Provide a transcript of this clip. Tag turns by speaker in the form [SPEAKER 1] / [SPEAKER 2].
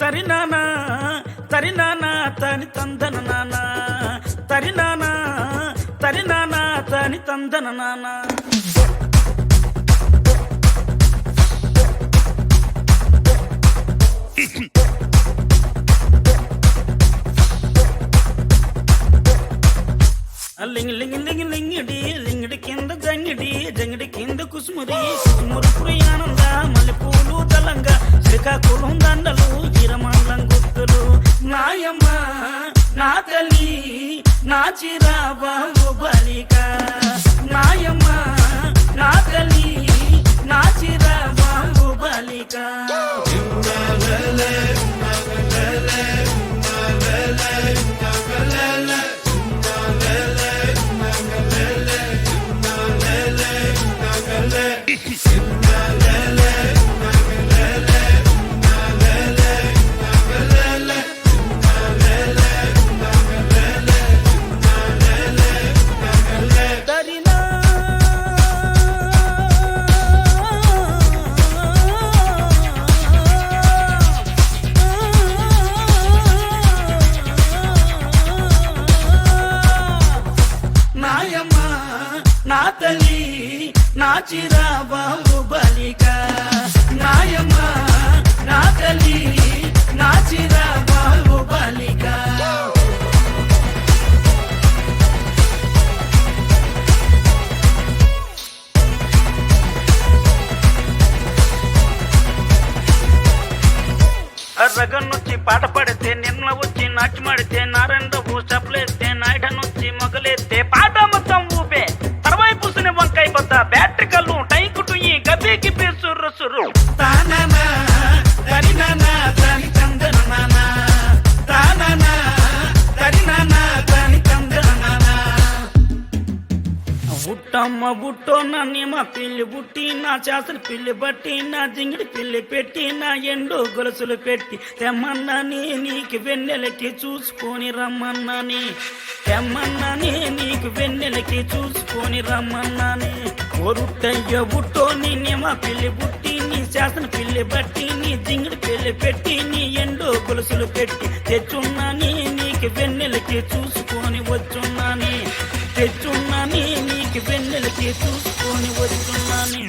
[SPEAKER 1] తరినానా తరినానా తని తందన నానా తరినానా తరినానా తని తందన నానా లింగి లింగి లింగి లింగిడి లింగిడి కింద జంగిడి జంగిడి కింద కుసుమురి కుసుమురు పురియానంద మల్లెపూలు దళంగా శ్రీకాకుళం దండలు ఈరమండలం గుర్తులు నాయమ్మ నా తల్లి నా చిరాబాబు బలిక నాయమ్మ నా తల్లి నా చిరాబాబు బలిక నా తల్లి నా చిరాబాబు బలిక నాయమ్మ నా తల్లి నా చిరాబాబు బలిక రగన్నొచ్చి పాట పడితే నిన్న వచ్చి నాట్యమాడితే నారాయణరావు చప్పలేస్తే నాయుడనొచ్చి మొగలేస్తే పాట మొత్తం ఊపే తర్వాయి పూసిన వంకాయ బద్ద బ్యాటరీ కల్లు టైకుటు ఈ గబ్బీకి సుర్రు సుర్రు తానా తరినానా తని తందన నానా తానా తరినానా తని తందన నానా బుట్టమ్మ బుట్టో నన్ను మా పిల్లి బుట్టి నా చేసలు పిల్లి బట్టి నా జింగిడి పిల్లి పెట్టి నా ఎండు గొలుసులు పెట్టి తెమ్మన్నాని నీకు వెన్నెలకి చూసుకొని రమ్మన్నాని తెమ్మన్నాని నీకు వెన్నెలకి చూసుకొని రమ్మన్నాని ఒరుట్టయ్య బుట్టో నీ మా పిల్లి బుట్టి నీ శాసన పిల్లి బట్టి నీ జింగిడి పిల్లి పెట్టి నీ ఎండు గొలుసులు పెట్టి తెచ్చున్నాని నీకు వెన్నెలకి చూసుకొని వచ్చున్నాని తెచ్చున్నాని నీకు వెన్నెలకి చూసుకొని వచ్చున్నాని